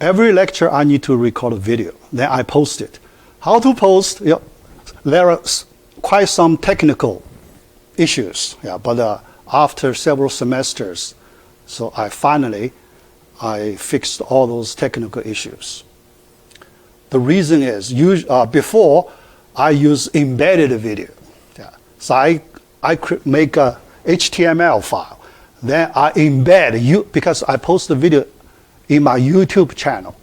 every lecture I need to record a video. Then I post it. How to post? Yeah, there are quite some technical issues. Yeah, but after several semesters, so I fixed all those technical issues. The reason is, before I use embedded video. Yeah. So I make a HTML file. Then I embed, because I post the video in my YouTube channel.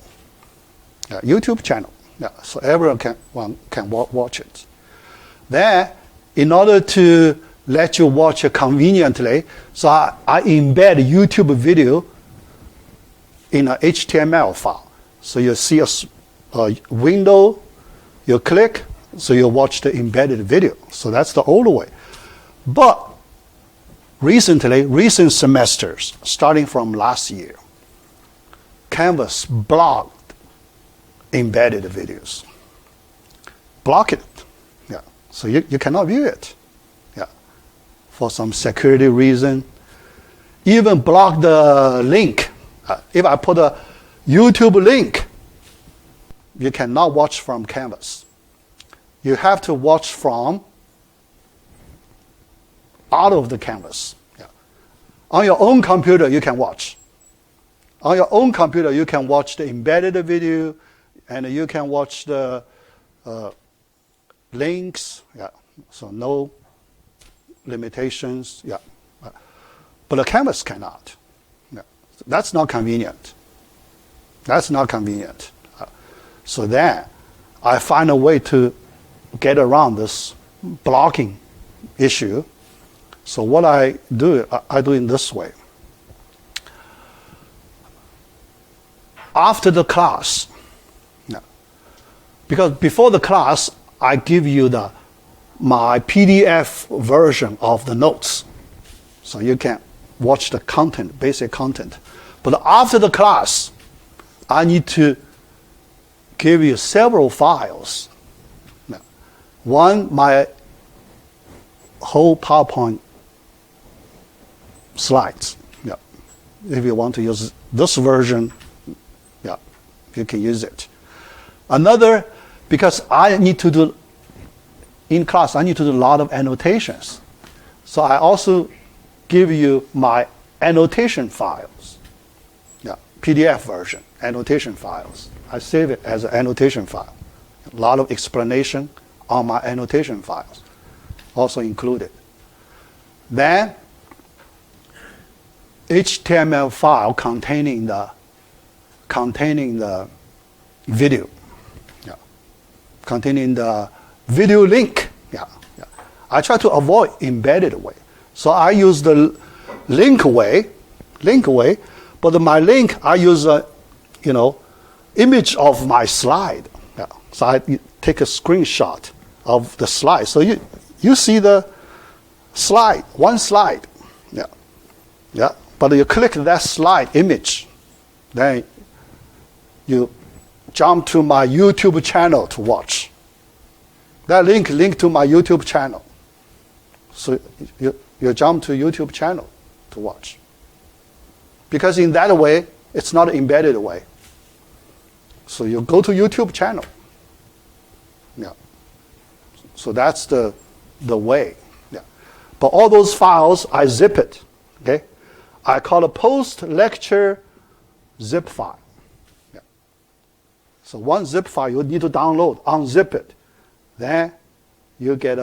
Yeah, YouTube channel. Yeah, so everyone can watch it. Then, in order to let you watch it conveniently, so I embed YouTube video in an HTML file. So you see a window, you click, so you watch the embedded video. So that's the old way. But recent semesters, starting from last year, Canvas blocked embedded videos. Block it. Yeah. So you cannot view it. Yeah. For some security reason. Even block the link. If I put a YouTube link, you cannot watch from Canvas. You have to watch from out of the Canvas. Yeah. On your own computer, you can watch. On your own computer, you can watch the embedded video, and you can watch the links. Yeah. So no limitations. Yeah. But the Canvas cannot. Yeah. That's not convenient. That's not convenient. So then I find a way to get around this blocking issue. So what I do in this way. After the class, because before the class, I give you my PDF version of the notes. So you can watch the content, basic content. But after the class, I need to give you several files. One, my whole PowerPoint slides. Yeah. If you want to use this version, yeah, you can use it. Another, because I need to do, in class, I need to do a lot of annotations. So I also give you my annotation files. Yeah, PDF version, annotation files. I save it as an annotation file. A lot of explanation on my annotation files, also included. Then, HTML file containing the video, yeah, containing the video link. Yeah, yeah. I try to avoid embedded way, so I use the link way. But my link, I use a, image of my slide. Yeah. So I take a screenshot of the slide. So you see the slide, one slide. Yeah. Yeah. But you click that slide image, then you jump to my YouTube channel to watch. That link to my YouTube channel. So you jump to YouTube channel to watch. Because in that way, it's not an embedded way. So you go to YouTube channel. Yeah. So that's the way. Yeah. But all those files, I zip it. Okay. I call a post-lecture zip file. Yeah. So one zip file you need to download, unzip it. Then you get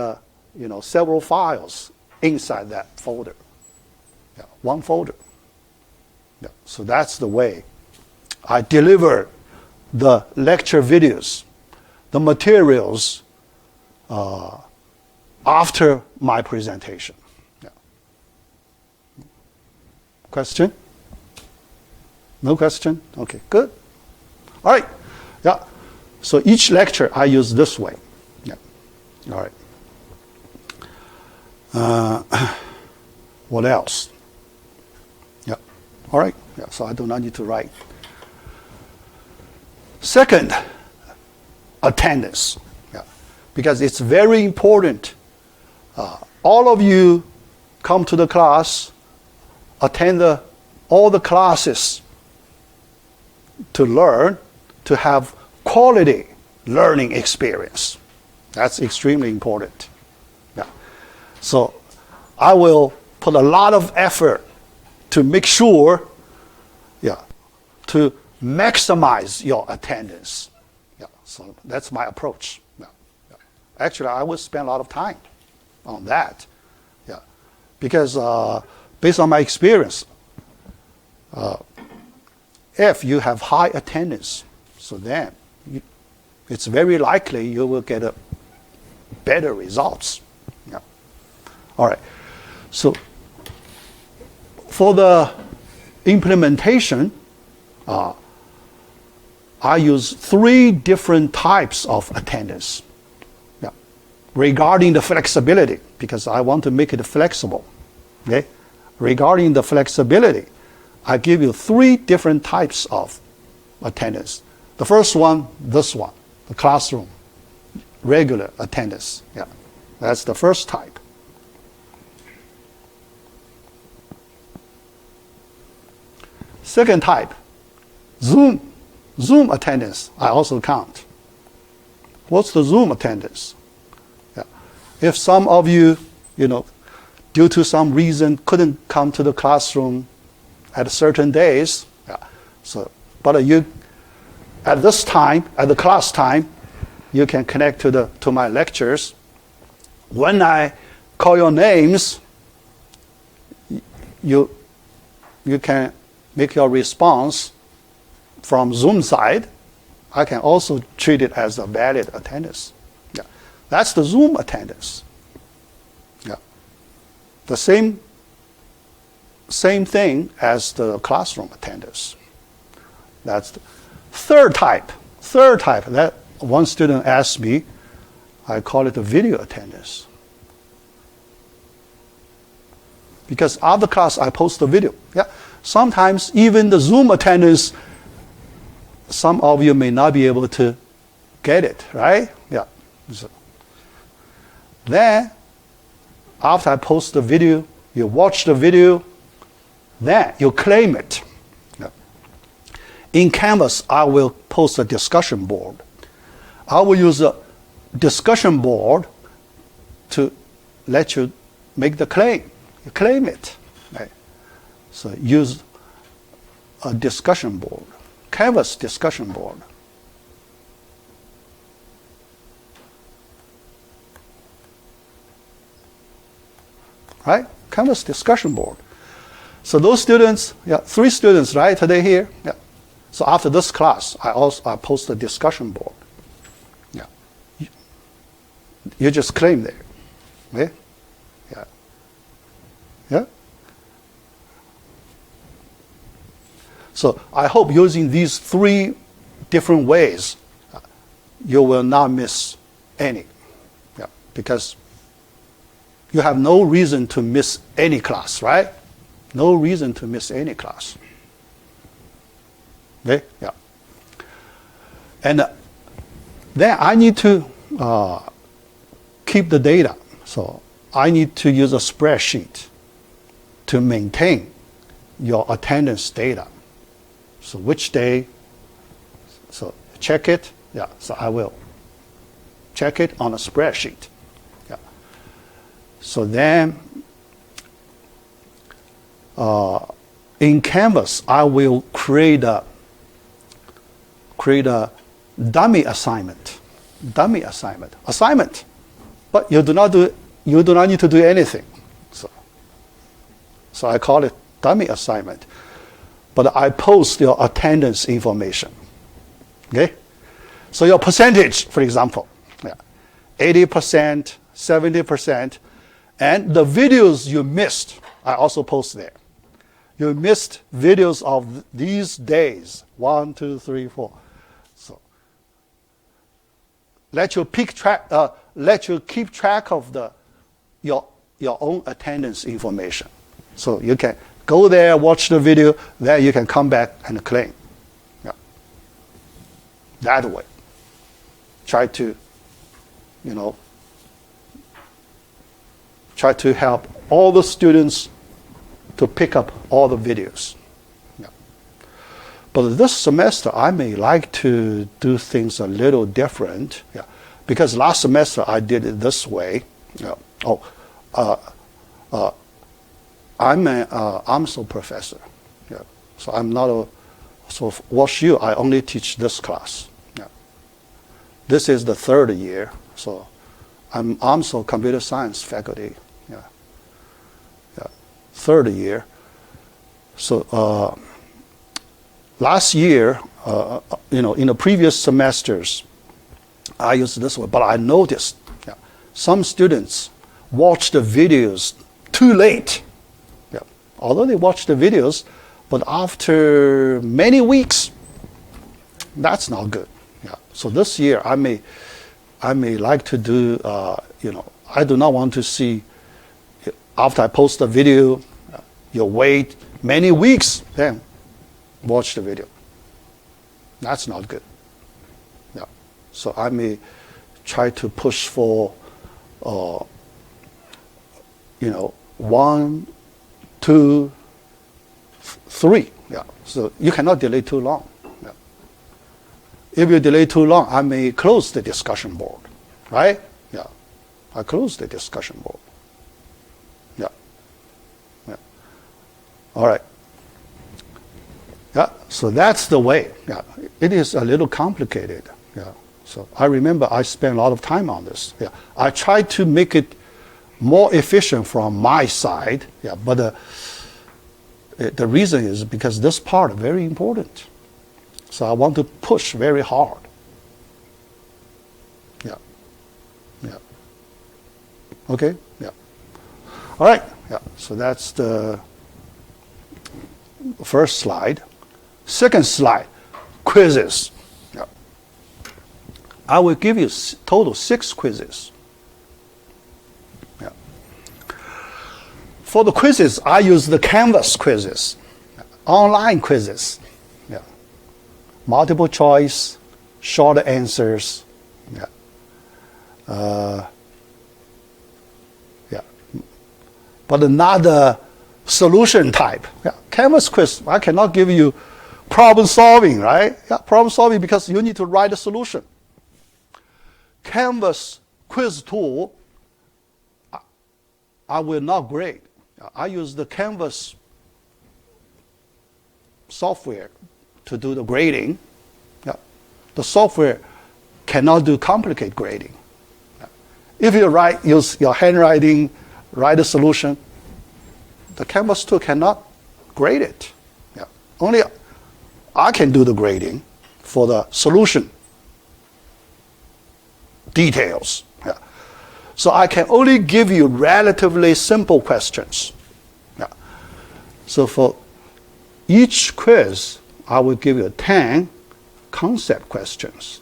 several files inside that folder. Yeah. One folder. Yeah. So that's the way I deliver the lecture videos, the materials after my presentation. Yeah. Question? No question? Okay, good. All right. Yeah. So each lecture I use this way. Yeah. All right. What else? Yeah. All right. Yeah. So I do not need to write. Second, attendance. Yeah. Because it's very important. All of you come to the class, attend all the classes to learn, to have quality learning experience. That's extremely important. Yeah. So I will put a lot of effort to make sure, to maximize your attendance. Yeah. So that's my approach. Yeah. Yeah. Actually, I will spend a lot of time on that. Yeah. Because based on my experience, if you have high attendance, so then it's very likely you will get better results. Yeah. All right. So for the implementation, I use 3 different types of attendance. Yeah. Regarding the flexibility, because I want to make it flexible. Okay. Regarding the flexibility, I give you 3 different types of attendance. The first one, this one, the classroom, regular attendance. Yeah, that's the first type. Second type, Zoom attendance, I also count. What's the Zoom attendance? Yeah. If some of you, due to some reason couldn't come to the classroom at certain days, but you, at this time, at the class time, you can connect to my lectures. When I call your names, you can make your response from Zoom side. I can also treat it as a valid attendance. Yeah. That's the Zoom attendance. Yeah. The same thing as the classroom attendance. That's the third type. That one student asked me, I call it the video attendance. Because after class, I post the video. Yeah. Sometimes even the Zoom attendance, some of you may not be able to get it, right? Yeah. So then, after I post the video, you watch the video, then you claim it. Yeah. In Canvas, I will post a discussion board. I will use a discussion board to let you make the claim. You claim it. Right? So use a discussion board, Canvas discussion board. Right? Canvas discussion board. So those students, 3 students, right, today here. Yeah. So after this class, I post a discussion board. Yeah. You just claim there. Okay? Yeah. Yeah. So I hope using these 3 different ways, you will not miss any. Yeah. Because you have no reason to miss any class, right? No reason to miss any class. Okay? Yeah. And then I need to keep the data. So I need to use a spreadsheet to maintain your attendance data. So which day, so check it. Yeah, so I will check it on a spreadsheet. Yeah. So then, in Canvas, I will create a dummy assignment. Assignment, but you do not need to do anything. So I call it dummy assignment. But I post your attendance information. Okay? So your percentage, for example, 80%, 70%, and the videos you missed, I also post there. You missed videos of these days, 1, 2, 3, 4. So let you keep track of your own attendance information. So you can go there, watch the video, then you can come back and claim. Yeah. That way. Try to help all the students to pick up all the videos. Yeah. But this semester, I may like to do things a little different. Yeah. Because last semester, I did it this way. Yeah. I'm an AMSO professor. Yeah. So I'm not a, so for WashU, I only teach this class. Yeah. This is the third year. So I'm AMSO computer science faculty. Yeah. Yeah. Third year. So last year, in the previous semesters, I used this one, but I noticed some students watch the videos too late. Yeah. Although they watch the videos, but after many weeks, that's not good. Yeah. So this year, I may like to do, I do not want to see, after I post the video, you wait many weeks, then watch the video. That's not good. Yeah. So I may try to push for, 1, 2, 3. Yeah. So you cannot delay too long. Yeah. If you delay too long, I may close the discussion board, right? Yeah. I close the discussion board. Yeah. Yeah. All right. Yeah, so that's the way. Yeah, it is a little complicated. Yeah, so I remember I spent a lot of time on this. Yeah, I tried to make it more efficient from my side. Yeah, but the reason is because this part is very important. So I want to push very hard. Yeah, yeah. Okay. Yeah. All right. Yeah. So that's the first slide. Second slide, quizzes. Yeah. I will give you total 6 quizzes. Yeah. For the quizzes, I use the Canvas quizzes, online quizzes. Yeah. Multiple choice, short answers. Yeah. Yeah. But not the solution type. Yeah. Canvas quiz, I cannot give you problem solving, right? Yeah, problem solving because you need to write a solution. Canvas quiz tool, I will not grade. I use the Canvas software to do the grading. Yeah. The software cannot do complicated grading. Yeah. If you use your handwriting, write a solution, the Canvas tool cannot grade it. Yeah. Only I can do the grading for the solution details. Yeah. So I can only give you relatively simple questions. Yeah. So for each quiz, I will give you 10 concept questions.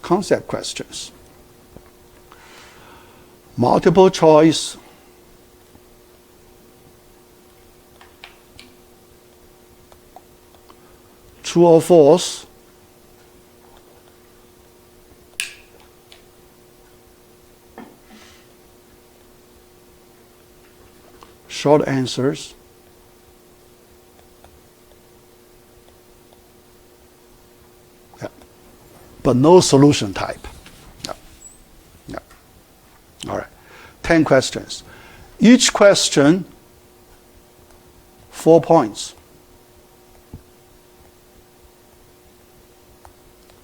Concept questions. Multiple choice. True or false. Short answers. Yeah. But no solution type. Yeah. Yeah. All right. 10 questions. Each question, 4 points.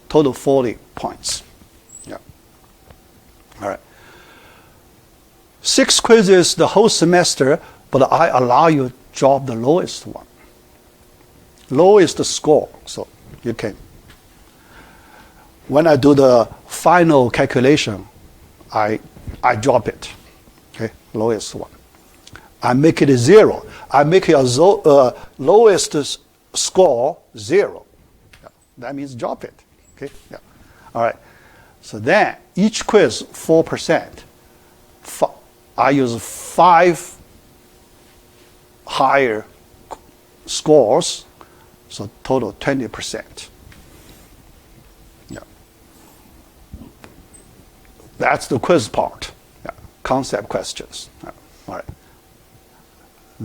Total 40 points. Yeah. All right. 6 quizzes the whole semester, but I allow you to drop the lowest one. Lowest score, so you can. When I do the final calculation, I drop it. Okay, lowest one. I make it 0. I make your lowest score 0. Yeah. That means drop it. Okay. Yeah. All right. So then each quiz 4%. I use 5 higher scores, so total 20%. Yeah. That's the quiz part. Yeah. Concept questions. Yeah. All right.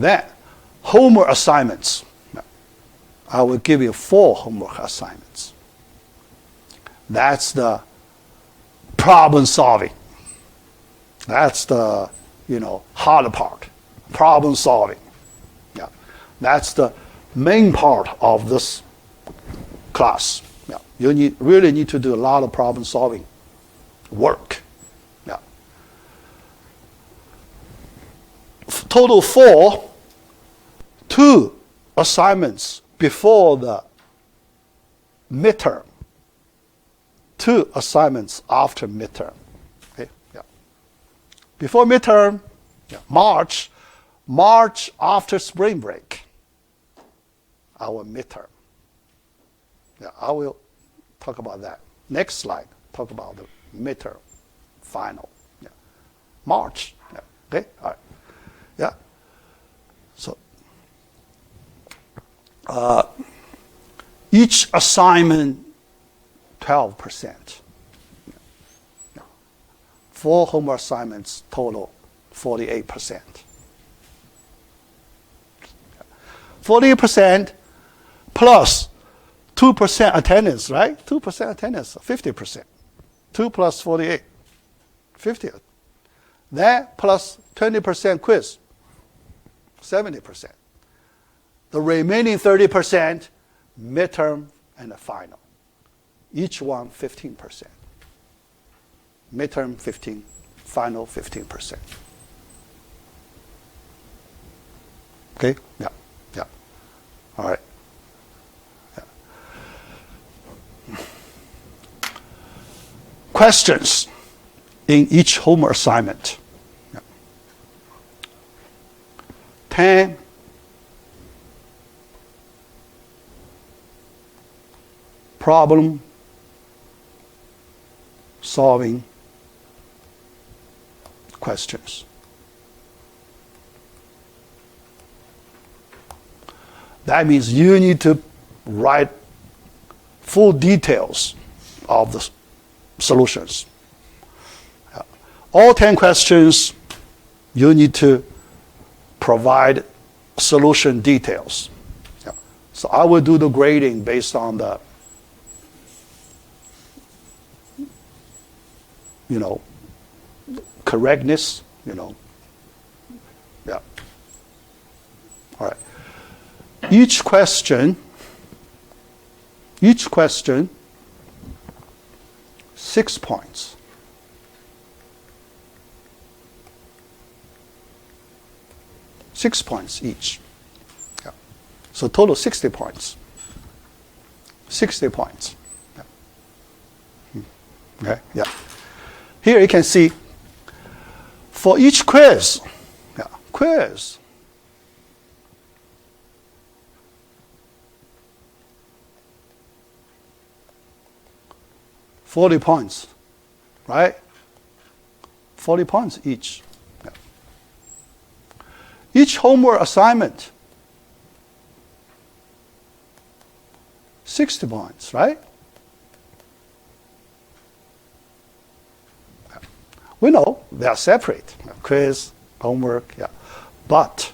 Then, homework assignments. I will give you 4 homework assignments. That's the problem solving. That's the, hard part. Problem solving. Yeah. That's the main part of this class. Yeah. You really need to do a lot of problem solving work. Yeah. Total 4, 2 assignments before the midterm, 2 assignments after midterm. Okay? Yeah. Before midterm, yeah. March after spring break, our midterm. Yeah, I will talk about that. Next slide, talk about the midterm final. Yeah. March. Yeah. Okay? All right. Yeah. So each assignment 12%. Yeah. 4 homework assignments total 48%. 48% plus 2% attendance, right? 2% attendance, 50%. 2 plus 48, 50. That plus 20% quiz, 70%. The remaining 30%, midterm and the final. Each one 15%. Midterm 15, final 15%. Okay? Yeah. Yeah. All right. Yeah. Questions in each homework assignment. Yeah. 10 problem solving questions. That means you need to write full details of the solutions. All 10 questions, you need to provide solution details. Yeah. So I will do the grading based on the, correctness, Yeah. All right. Each question, 6 points. 6 points each. Yeah. So total 60 points. 60 points. Yeah. Okay. Yeah. Here you can see for each quiz, 40 points, right? 40 points each. Yeah. Each homework assignment, 60 points, right? Yeah. We know they are separate, quiz, homework, yeah. But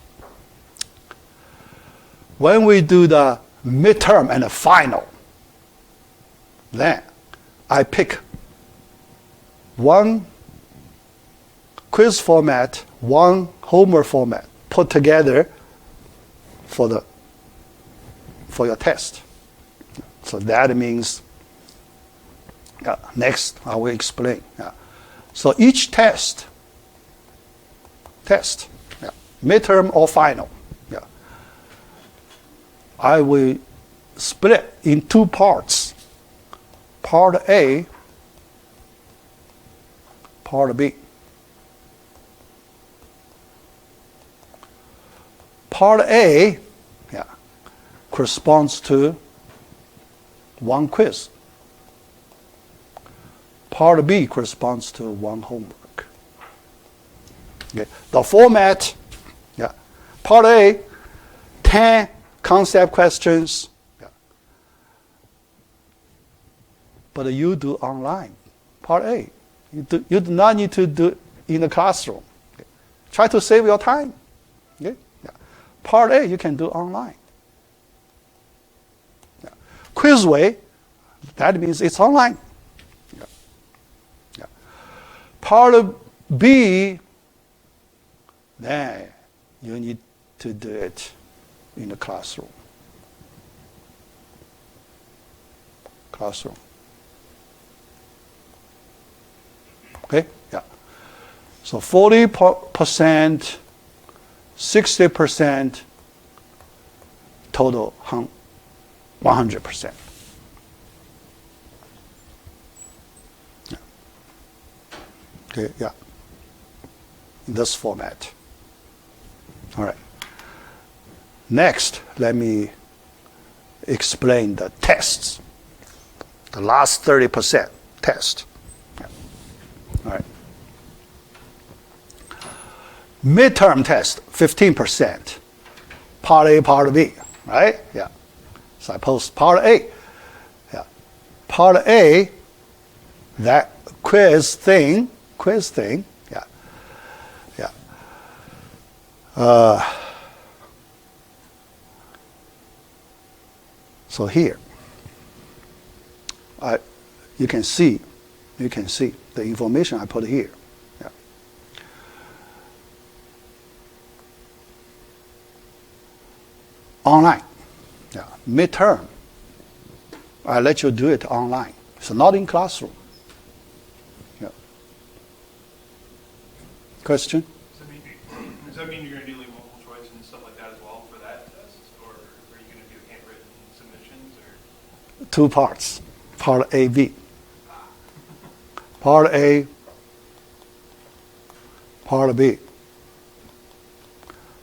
when we do the midterm and the final, then I pick one quiz format, one homework format, put together for your test. So that means, next I will explain. So each test, midterm or final, I will split in 2 parts. Part A, Part B. Part A, corresponds to 1 quiz. Part B corresponds to 1 homework. Okay. The format, Part A, 10 concept questions. But you do online. Part A, you do not need to do in the classroom. Okay. Try to save your time. Okay. Yeah. Part A, you can do online. Yeah. Quizway, that means it's online. Yeah. Yeah. Part B, then you need to do it in the classroom. Okay? Yeah. So 40%, 60%, total 100%. Yeah. Okay, yeah. In this format. All right. Next, let me explain the tests. The last 30% test. Yeah. All right. Midterm test, 15%. Part A, Part B, right? Yeah. Suppose Part A. Yeah. Part A, that quiz thing. Yeah. Yeah. So here, you can see the information I put here. Yeah. Online. Yeah. Midterm. I let you do it online. It's not in classroom. Yeah. Question? Does that mean you're going to do like multiple choice and stuff like that as well for that test? Or are you going to do handwritten submissions? Or? 2 parts. Part A, B. Part A, Part B.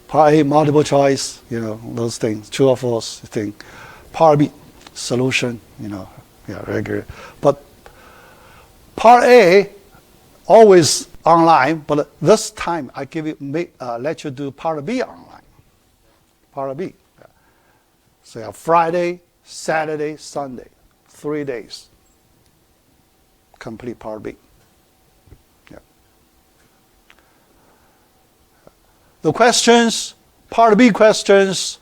Part A, multiple choice, those things, true or false thing. Part B, solution, regular. But Part A, always online, but this time I let you do Part B online. Part B. So you have Friday, Saturday, Sunday, 3 days. Complete Part B. Yeah. The questions, Part B questions,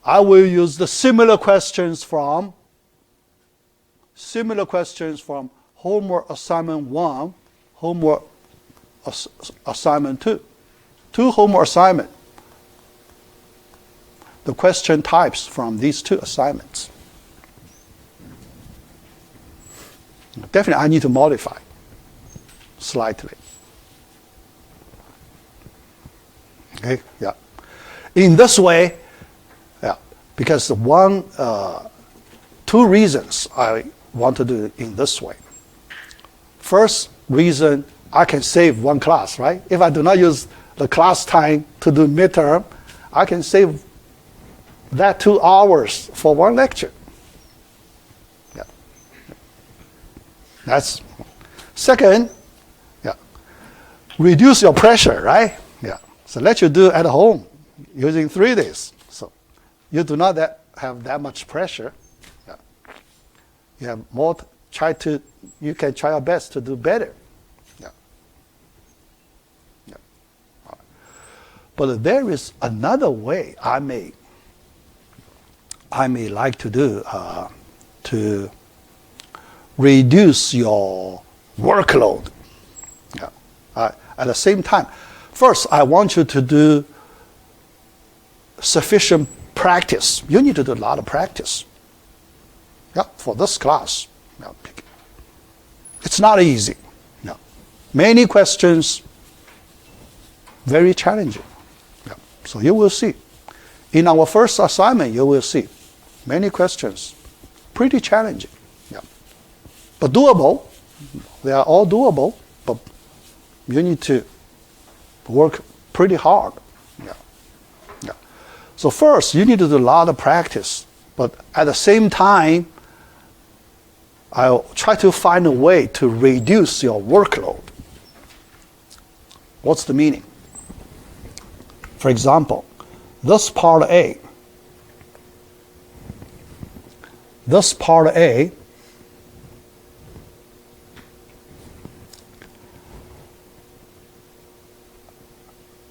I will use the similar questions from homework assignment 1, homework assignment 2. 2 homework assignment. The question types from these 2 assignments. Definitely I need to modify slightly. Okay, yeah. In this way, yeah, because 2 reasons I want to do it in this way. First reason, I can save 1 class, right? If I do not use the class time to do midterm, I can save that 2 hours for 1 lecture. Yeah. That's second, yeah. Reduce your pressure, right? Yeah. So let you do at home using 3 days. So you do not have that much pressure. Yeah. You have more you can try your best to do better. Yeah. Yeah. Right. But there is another way I may like to do to reduce your workload. Yeah. At the same time, first I want you to do sufficient practice. You need to do a lot of practice. Yeah, for this class. Yeah. It's not easy. Yeah. Many questions, very challenging. Yeah. So you will see. In our first assignment, you will see many questions, pretty challenging. Yeah. But doable. They are all doable, but you need to work pretty hard. Yeah. Yeah. So first, you need to do a lot of practice, but at the same time, I'll try to find a way to reduce your workload. What's the meaning? For example, this part A,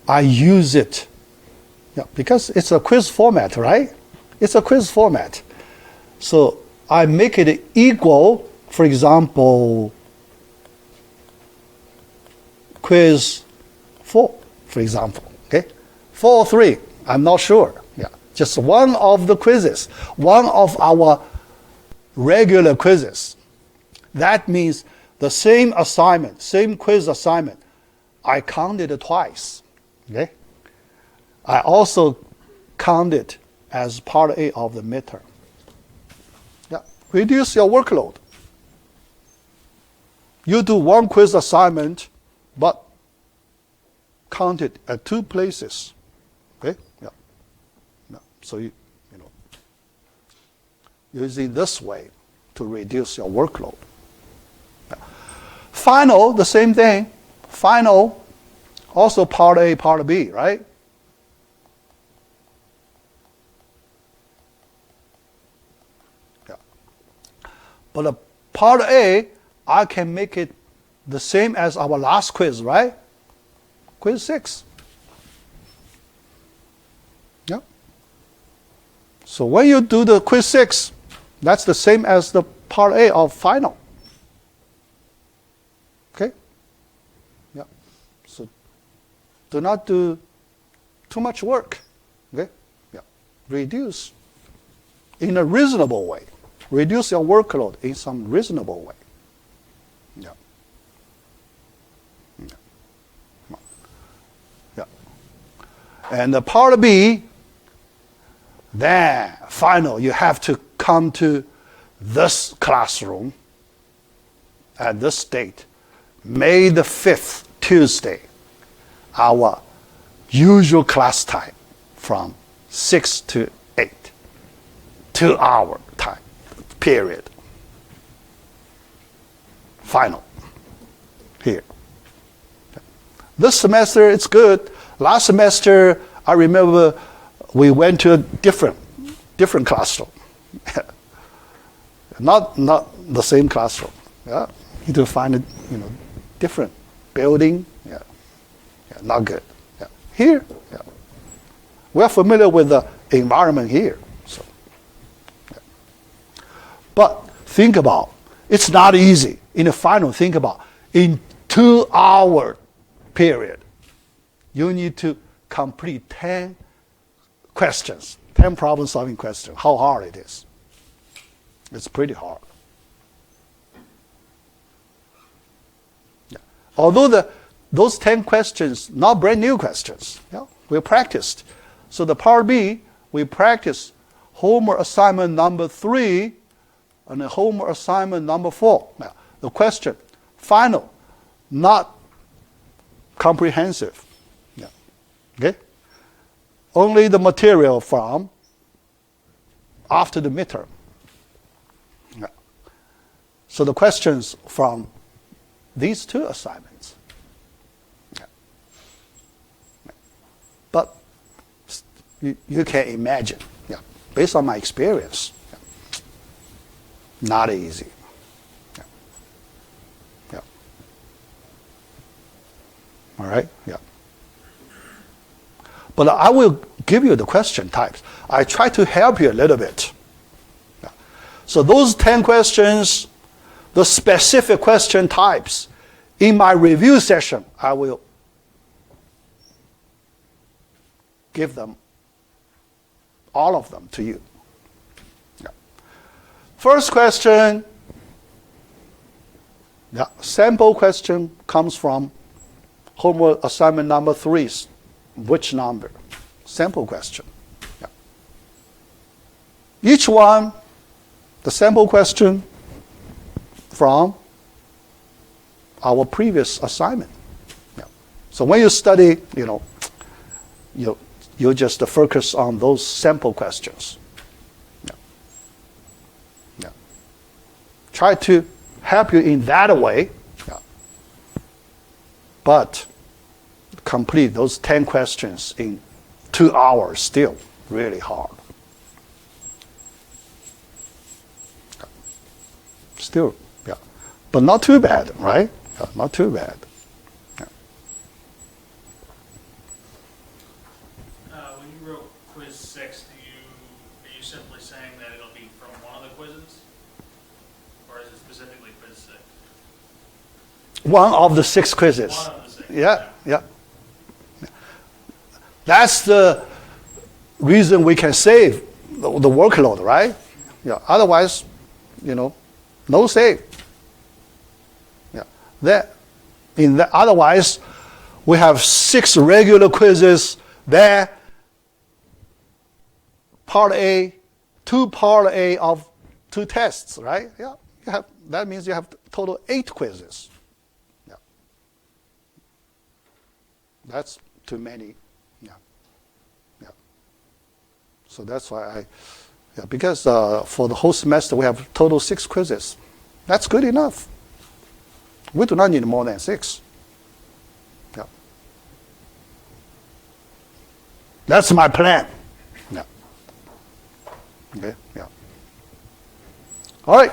I use it Yeah, because it's a quiz format, right? It's a quiz format. So I make it equal, for example, quiz 4, for example, okay? 4 or 3, I'm not sure. Yeah, just one of the quizzes, one of our regular quizzes. That means the same assignment, same quiz assignment, I counted twice, okay? I also count it as part A of the midterm. Yeah, reduce your workload. You do one quiz assignment, but count it at 2 places. Okay? Yeah. Yeah. So you know, using this way to reduce your workload. Yeah. Final, the same thing. Final, also part A, part B, right? Yeah. But a part A, I can make it the same as our last quiz, right? Quiz 6. Yeah. So when you do the quiz 6, that's the same as the part A of final. Okay? Yeah. So do not do too much work. Okay? Yeah. Reduce in a reasonable way. Reduce your workload in some reasonable way. Yeah. Yeah. Yeah. And the part B, then final, you have to come to this classroom at this date, May the 5th, Tuesday, our usual class time from 6 to 8, 2-hour time period. Final here. This semester it's good. Last semester I remember we went to a different classroom. not the same classroom. Yeah, you need to find a different building. Yeah, yeah, not good. Yeah, here. Yeah, we are familiar with the environment here. So, yeah. But think about, it's not easy. In the final, think about, in 2-hour period, you need to complete 10 questions, 10 problem-solving questions. How hard it is. It's pretty hard. Yeah. Although those 10 questions, not brand new questions, yeah, we practiced. So the part B, we practiced homework assignment number 3 and homework assignment number 4. Now, the question, final, not comprehensive. Yeah. Okay? Only the material from after the midterm. Yeah. So the questions from these 2 assignments. Yeah. Yeah. But you can imagine, yeah, based on my experience, yeah, not easy. Yeah. Yeah. All right? Yeah. But I will give you the question types. I try to help you a little bit. Yeah. So those 10 questions, the specific question types, in my review session, I will give them, all of them to you. Yeah. First question, yeah, sample question comes from homework assignment number 3. Which number? Sample question. Yeah. Each one, the sample question from our previous assignment. Yeah. So when you study, you just focus on those sample questions. Yeah. Yeah. Try to help you in that way. Yeah. But complete those 10 questions in 2 hours, still really hard. Still, yeah. But not too bad, right? Yeah, not too bad. Yeah. When you wrote quiz 6, are you simply saying that it'll be from one of the quizzes? Or is it specifically quiz 6? One of the 6 quizzes. One of the 6. Yeah, yeah. That's the reason we can save the workload, right? Yeah. Otherwise, no save. Yeah. Otherwise, we have 6 regular quizzes there. Part A, 2 part A of 2 tests, right? Yeah. That means you have total 8 quizzes. Yeah. That's too many. Yeah. Yeah. So that's why because for the whole semester we have total 6 quizzes. That's good enough. We do not need more than 6. Yeah. That's my plan. Yeah. Okay. Yeah. All right.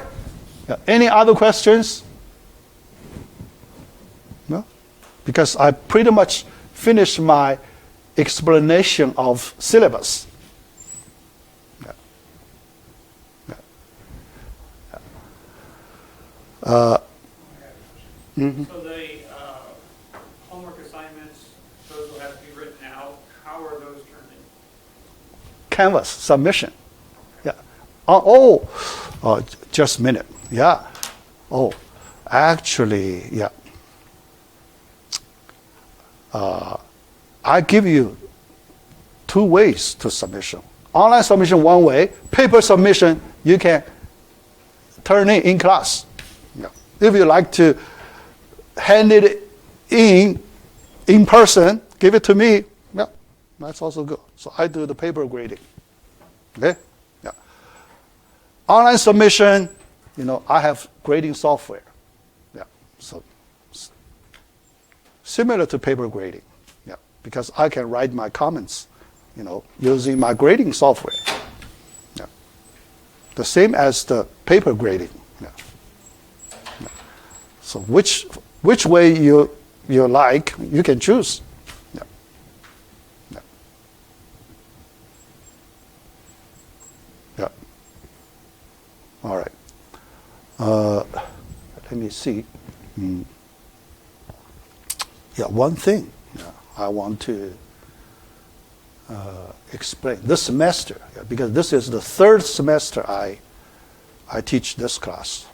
Yeah. Any other questions? No? Because I pretty much finished my explanation of syllabus. Yeah. Yeah. Yeah. So the homework assignments, those will have to be written out. How are those turned in? Canvas submission. Yeah. Just a minute. Yeah. Oh, actually, yeah. I give you 2 ways to submission. Online submission 1 way. Paper submission you can turn in class. Yeah. If you like to hand it in person, give it to me. Yeah, that's also good. So I do the paper grading. Okay? Yeah. Online submission, I have grading software. Yeah. So similar to paper grading. Yeah. Because I can write my comments, using my grading software. Yeah. The same as the paper grading. Yeah. Yeah. So which way you like, you can choose. Yeah. Yeah. Yeah. All right. Let me see. Yeah, one thing I want to explain this semester, because this is the 3rd semester I teach this class.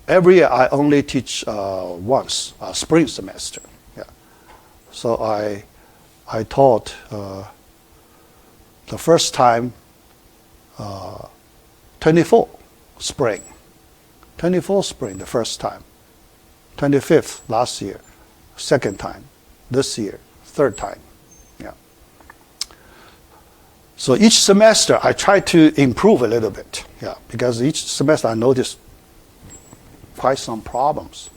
Every year I only teach once, spring semester. Yeah. So I taught the first time 24 spring. 24 spring the first time. 25th last year, 2nd time. This year, 3rd time. Yeah. So each semester I try to improve a little bit. Yeah, because each semester I notice quite some problems.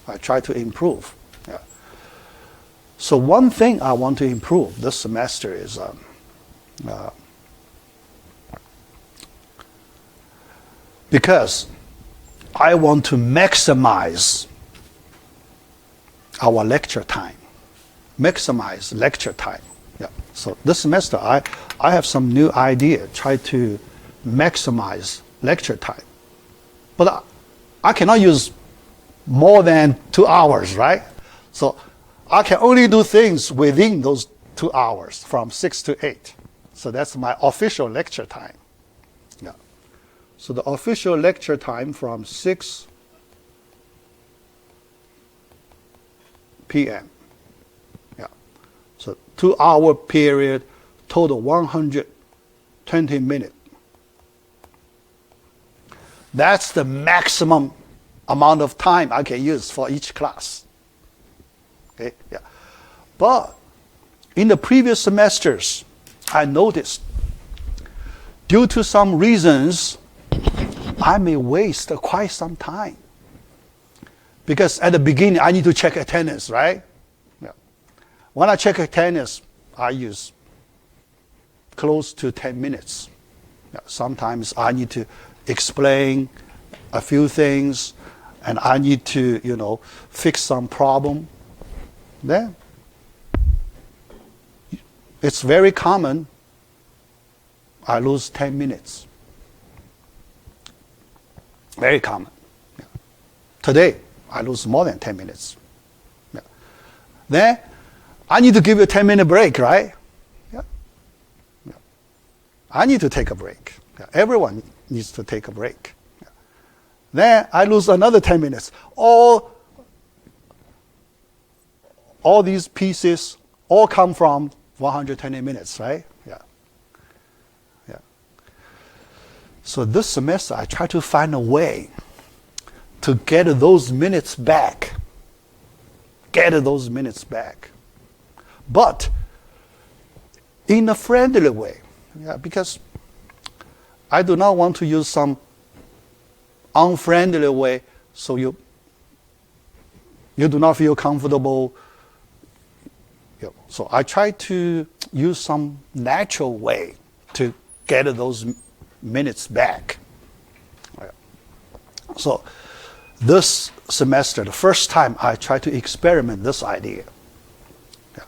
I try to improve. Yeah. So one thing I want to improve this semester is because I want to maximize our lecture time. Maximize lecture time. Yeah. So this semester I have some new idea, try to maximize lecture time. But I cannot use more than 2 hours, right? So I can only do things within those 2 hours from 6 to 8. So that's my official lecture time. Yeah. So the official lecture time from 6 p.m. Yeah. So 2 hour period, total 120 minutes. That's the maximum amount of time I can use for each class. Okay, yeah. But in the previous semesters, I noticed due to some reasons, I may waste quite some time. Because at the beginning, I need to check attendance, right? Yeah. When I check attendance, I use close to 10 minutes. Yeah. Sometimes I need to explain a few things, and I need to, fix some problem. Then it's very common I lose 10 minutes. Very common. Yeah. Today, I lose more than 10 minutes. Yeah. Then, I need to give you a 10-minute break, right? Yeah. Yeah. I need to take a break. Yeah. Everyone needs to take a break. Yeah. Then, I lose another 10 minutes. All these pieces all come from 120 minutes, right? Yeah. Yeah. So this semester, I try to find a way to get those minutes back. Get those minutes back. But in a friendly way. Yeah, because I do not want to use some unfriendly way so you do not feel comfortable. Yeah. So I try to use some natural way to get those minutes back. Yeah. So this semester, the first time I try to experiment this idea. Yeah.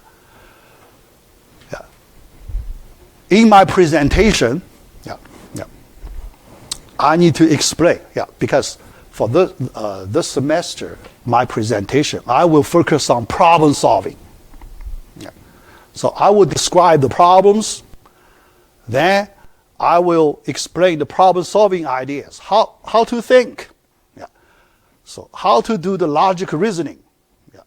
Yeah. In my presentation, I need to explain, because for this semester, my presentation, I will focus on problem solving. Yeah. So I will describe the problems, then I will explain the problem solving ideas, how to think. Yeah. So how to do the logic reasoning. Yeah.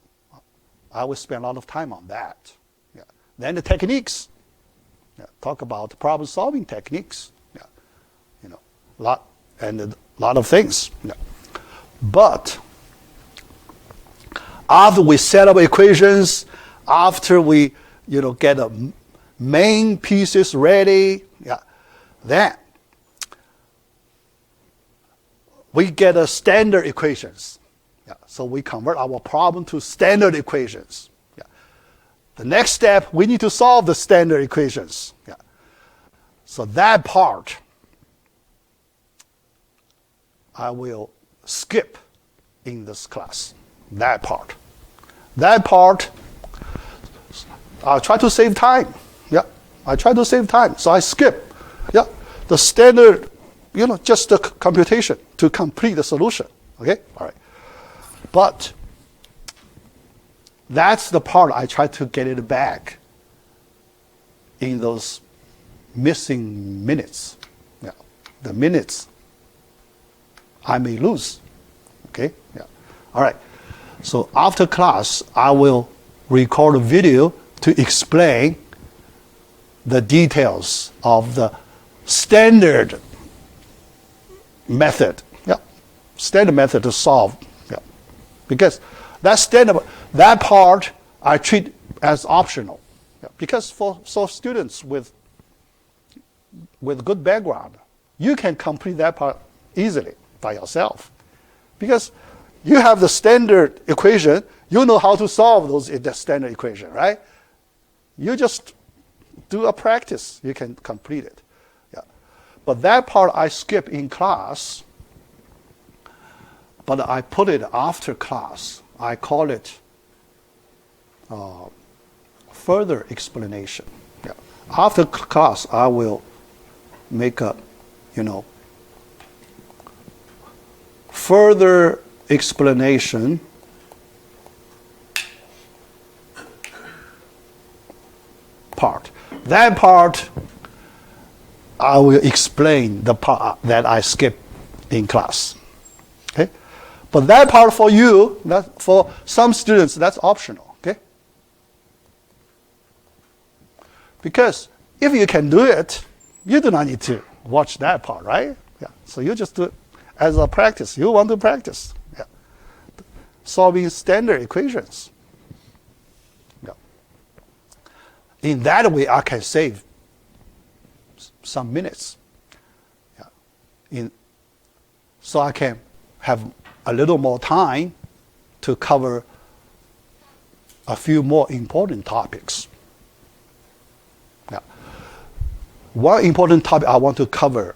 I will spend a lot of time on that. Yeah. Then the techniques. Yeah. Talk about problem solving techniques. A lot of things. Yeah. But after we set up equations, after we get the main pieces ready, then we get a standard equations. Yeah. So we convert our problem to standard equations. Yeah. The next step, we need to solve the standard equations. Yeah. So that part I will skip in this class. That part. I'll try to save time. Yeah. I try to save time. So I skip. Yeah. The standard, just the computation to complete the solution. Okay? All right. But that's the part I try to get it back in those missing minutes. Yeah. The minutes I may lose. Okay? Yeah. All right. So after class, I will record a video to explain the details of the standard method. Yeah. Standard method to solve. Yeah. Because that part I treat as optional. Yeah. Because for students with good background, you can complete that part easily by yourself, because you have the standard equation, you know how to solve the standard equation, right? You just do a practice, you can complete it. Yeah. But that part I skip in class, but I put it after class. I call it further explanation. Yeah. After class, I will make a, further explanation part. That part, I will explain the part that I skipped in class. Okay? But that part for you, for some students, that's optional. Okay? Because if you can do it, you do not need to watch that part, right? Yeah. So you just do it as a practice. You want to practice. Yeah. Solving standard equations. Yeah. In that way, I can save some minutes. Yeah. So I can have a little more time to cover a few more important topics. Yeah. One important topic I want to cover,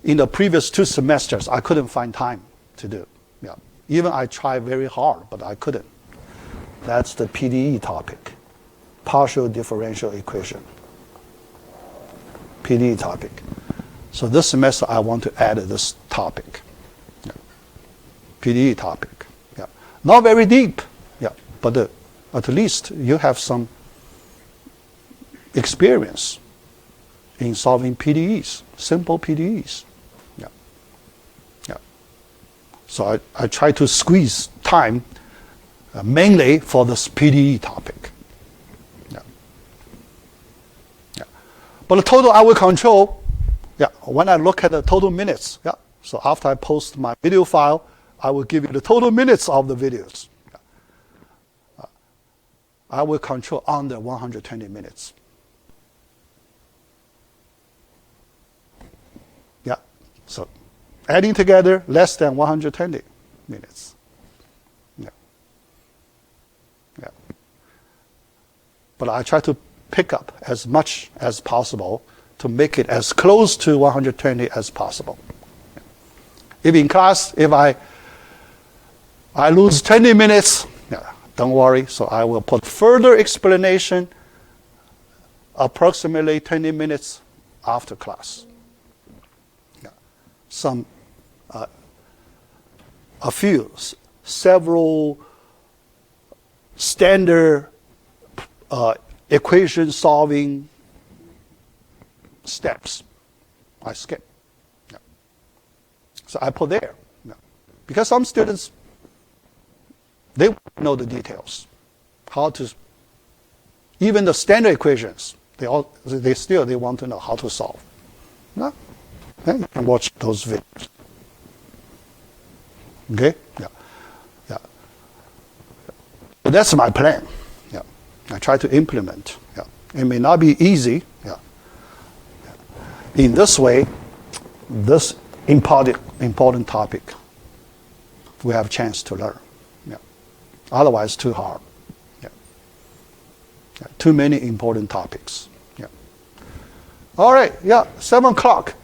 in the previous 2 semesters, I couldn't find time to do. Yeah. Even I tried very hard, but I couldn't. That's the PDE topic, partial differential equation, PDE topic. So this semester I want to add this topic, yeah. PDE topic. Yeah. Not very deep, yeah, but at least you have some experience in solving PDEs, simple PDEs. Yeah. Yeah. So I try to squeeze time mainly for this PDE topic. Yeah. Yeah. But the total I will control, yeah, when I look at the total minutes, yeah. So after I post my video file, I will give you the total minutes of the videos. Yeah. I will control under 120 minutes. Yeah. So adding together less than 120 minutes. Yeah. Yeah. But I try to pick up as much as possible to make it as close to 120 as possible. If in class, if I lose 20 minutes, yeah, don't worry. So I will put further explanation approximately 20 minutes after class. Yeah. Several standard equation solving steps I skip. Yeah. So I put there. Yeah. Because some students, they know the details. How to, even the standard equations, they want to know how to solve. Yeah. Yeah, you can watch those videos. Okay? Yeah. Yeah. So that's my plan. Yeah. I try to implement. Yeah. It may not be easy. Yeah. In this way, this important topic, we have a chance to learn. Yeah. Otherwise, too hard. Yeah. Yeah. Too many important topics. Yeah. All right. Yeah. 7 o'clock.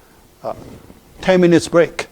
10 minutes break.